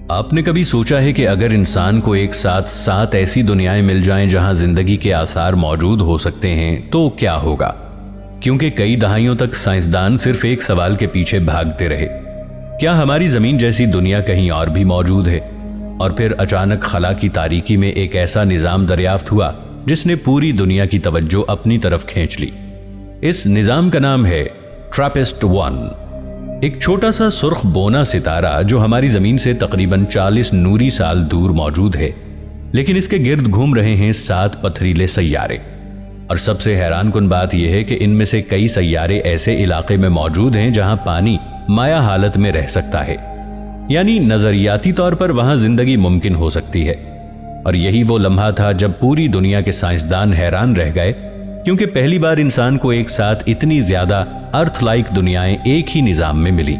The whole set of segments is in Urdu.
آپ نے کبھی سوچا ہے کہ اگر انسان کو ایک ساتھ 7 ایسی دنیایں مل جائیں جہاں زندگی کے آثار موجود ہو سکتے ہیں تو کیا ہوگا؟ کیونکہ کئی دہائیوں تک سائنسدان صرف ایک سوال کے پیچھے بھاگتے رہے، کیا ہماری زمین جیسی دنیا کہیں اور بھی موجود ہے؟ اور پھر اچانک خلا کی تاریکی میں ایک ایسا نظام دریافت ہوا جس نے پوری دنیا کی توجہ اپنی طرف کھینچ لی۔ اس نظام کا نام ہے TRAPPIST-1، ایک چھوٹا سا سرخ بونا ستارہ جو ہماری زمین سے تقریباً 40 نوری سال دور موجود ہے، لیکن اس کے گرد گھوم رہے ہیں 7 پتھریلے سیارے۔ اور سب سے حیران کن بات یہ ہے کہ ان میں سے کئی سیارے ایسے علاقے میں موجود ہیں جہاں پانی مائع حالت میں رہ سکتا ہے، یعنی نظریاتی طور پر وہاں زندگی ممکن ہو سکتی ہے۔ اور یہی وہ لمحہ تھا جب پوری دنیا کے سائنسدان حیران رہ گئے، کیونکہ پہلی بار انسان کو ایک ساتھ اتنی زیادہ ارتھ لائک دنیایں ایک ہی نظام میں ملی۔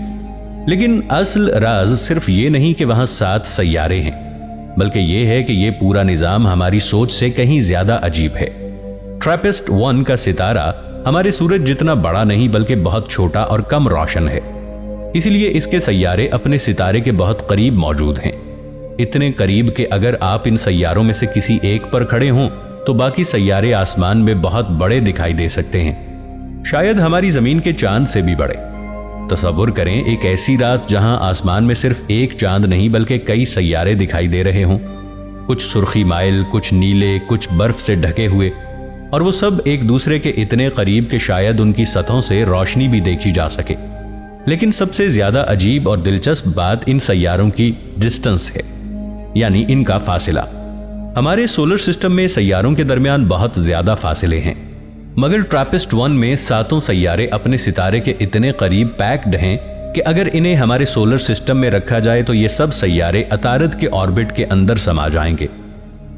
لیکن اصل راز صرف یہ نہیں کہ وہاں 7 سیارے ہیں، بلکہ یہ ہے کہ یہ پورا نظام ہماری سوچ سے کہیں زیادہ عجیب ہے۔ TRAPPIST-1 کا ستارہ ہمارے سورج جتنا بڑا نہیں بلکہ بہت چھوٹا اور کم روشن ہے، اسی لیے اس کے سیارے اپنے ستارے کے بہت قریب موجود ہیں، اتنے قریب کہ اگر آپ ان سیاروں میں سے کسی ایک پر کھڑے ہوں تو باقی سیارے آسمان میں بہت بڑے دکھائی دے سکتے ہیں، شاید ہماری زمین کے چاند سے بھی بڑے۔ تصور کریں ایک ایسی رات جہاں آسمان میں صرف ایک چاند نہیں بلکہ کئی سیارے دکھائی دے رہے ہوں، کچھ سرخی مائل، کچھ نیلے، کچھ برف سے ڈھکے ہوئے، اور وہ سب ایک دوسرے کے اتنے قریب کہ شاید ان کی سطحوں سے روشنی بھی دیکھی جا سکے۔ لیکن سب سے زیادہ عجیب اور دلچسپ بات ان سیاروں کی ڈسٹنس ہے، یعنی ان کا فاصلہ۔ ہمارے سولر سسٹم میں سیاروں کے درمیان بہت زیادہ فاصلے ہیں، مگر TRAPPIST-1 میں 7 سیارے اپنے ستارے کے اتنے قریب پیکڈ ہیں کہ اگر انہیں ہمارے سولر سسٹم میں رکھا جائے تو یہ سب سیارے عطارد کے آربٹ کے اندر سما جائیں گے،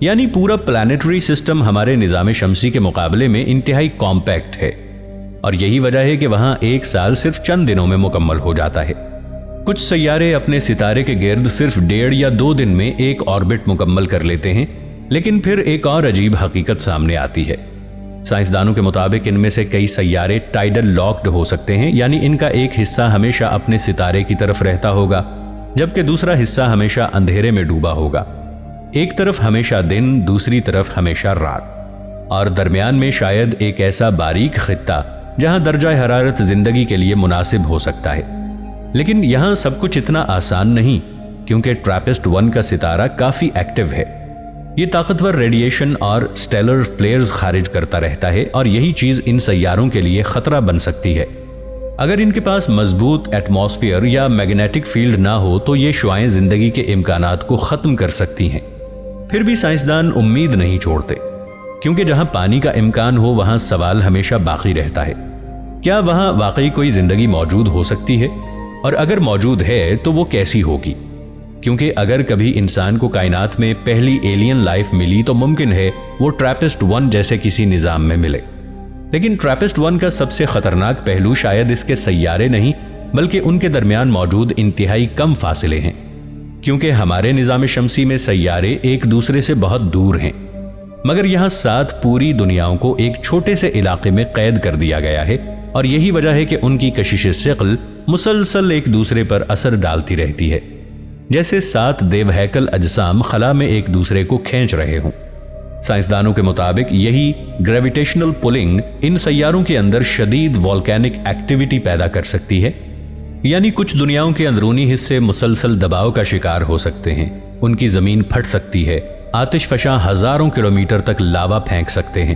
یعنی پورا پلانیٹری سسٹم ہمارے نظام شمسی کے مقابلے میں انتہائی کمپیکٹ ہے۔ اور یہی وجہ ہے کہ وہاں ایک سال صرف چند دنوں میں مکمل ہو جاتا ہے۔ کچھ سیارے اپنے ستارے کے گرد صرف 1.5 یا 2 دن میں ایک آربٹ مکمل کر لیتے ہیں، لیکن پھر ایک اور عجیب حقیقت سامنے آتی ہے۔ سائنسدانوں کے مطابق ان میں سے کئی سیارے ٹائیڈل لاکڈ ہو سکتے ہیں، یعنی ان کا ایک حصہ ہمیشہ اپنے ستارے کی طرف رہتا ہوگا جبکہ دوسرا حصہ ہمیشہ اندھیرے میں ڈوبا ہوگا، ایک طرف ہمیشہ دن، دوسری طرف ہمیشہ رات، اور درمیان میں شاید ایک ایسا باریک خطہ جہاں درجہ حرارت زندگی کے لیے مناسب ہو سکتا ہے۔ لیکن یہاں سب کچھ اتنا آسان نہیں، کیونکہ TRAPPIST-1 کا ستارہ کافی ایکٹیو ہے۔ یہ طاقتور ریڈیشن اور سٹیلر فلیئرز خارج کرتا رہتا ہے، اور یہی چیز ان سیاروں کے لیے خطرہ بن سکتی ہے۔ اگر ان کے پاس مضبوط ایٹماسفیئر یا میگنیٹک فیلڈ نہ ہو تو یہ شعاعیں زندگی کے امکانات کو ختم کر سکتی ہیں۔ پھر بھی سائنسدان امید نہیں چھوڑتے، کیونکہ جہاں پانی کا امکان ہو وہاں سوال ہمیشہ باقی رہتا ہے، کیا وہاں واقعی کوئی زندگی موجود ہو سکتی ہے؟ اور اگر موجود ہے تو وہ کیسی ہوگی؟ کیونکہ اگر کبھی انسان کو کائنات میں پہلی ایلین لائف ملی تو ممکن ہے وہ TRAPPIST-1 جیسے کسی نظام میں ملے۔ لیکن TRAPPIST-1 کا سب سے خطرناک پہلو شاید اس کے سیارے نہیں بلکہ ان کے درمیان موجود انتہائی کم فاصلے ہیں، کیونکہ ہمارے نظام شمسی میں سیارے ایک دوسرے سے بہت دور ہیں، مگر یہاں 7 پوری دنیاؤں کو ایک چھوٹے سے علاقے میں قید کر دیا گیا ہے، اور یہی وجہ ہے کہ ان کی کشش ثقل مسلسل ایک دوسرے پر اثر ڈالتی رہتی ہے، جیسے 7 دیو ہیکل اجسام خلا میں ایک دوسرے کو کھینچ رہے ہوں۔ سائنسدانوں کے مطابق یہی گریویٹیشنل پولنگ ان سیاروں کے اندر شدید والکینک ایکٹیویٹی پیدا کر سکتی ہے، یعنی کچھ دنیاؤں کے اندرونی حصے مسلسل دباؤ کا شکار ہو سکتے ہیں، ان کی زمین پھٹ سکتی ہے، آتش فشاں ہزاروں کلومیٹر تک لاوا پھینک سکتے ہیں،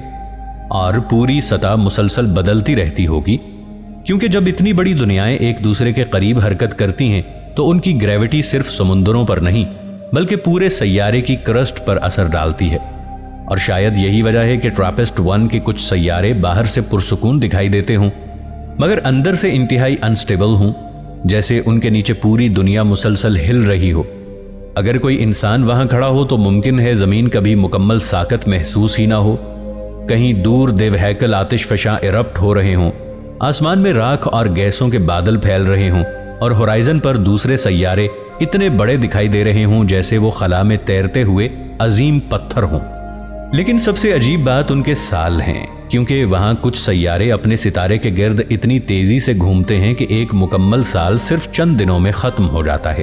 اور پوری سطح مسلسل بدلتی رہتی ہوگی، کیونکہ جب اتنی بڑی دنیایں ایک دوسرے کے قریب حرکت کرتی ہیں تو ان کی گریوٹی صرف سمندروں پر نہیں بلکہ پورے سیارے کی کرسٹ پر اثر ڈالتی ہے۔ اور شاید یہی وجہ ہے کہ TRAPPIST-1 کے کچھ سیارے باہر سے پرسکون دکھائی دیتے ہوں مگر اندر سے انتہائی انسٹیبل ہوں، جیسے ان کے نیچے پوری دنیا مسلسل ہل رہی ہو۔ اگر کوئی انسان وہاں کھڑا ہو تو ممکن ہے زمین کبھی مکمل ساکت محسوس ہی نہ ہو، کہیں دور دیو ہیکل آتش فشاں ایرپٹ ہو رہے ہوں، آسمان میں راکھ اور گیسوں کے بادل پھیل رہے ہوں، اور ہورائزن پر دوسرے سیارے اتنے بڑے دکھائی دے رہے ہوں جیسے وہ خلا میں تیرتے ہوئے عظیم پتھر ہوں۔ لیکن سب سے عجیب بات ان کے سال ہیں، کیونکہ وہاں کچھ سیارے اپنے ستارے کے گرد اتنی تیزی سے گھومتے ہیں کہ ایک مکمل سال صرف چند دنوں میں ختم ہو جاتا ہے۔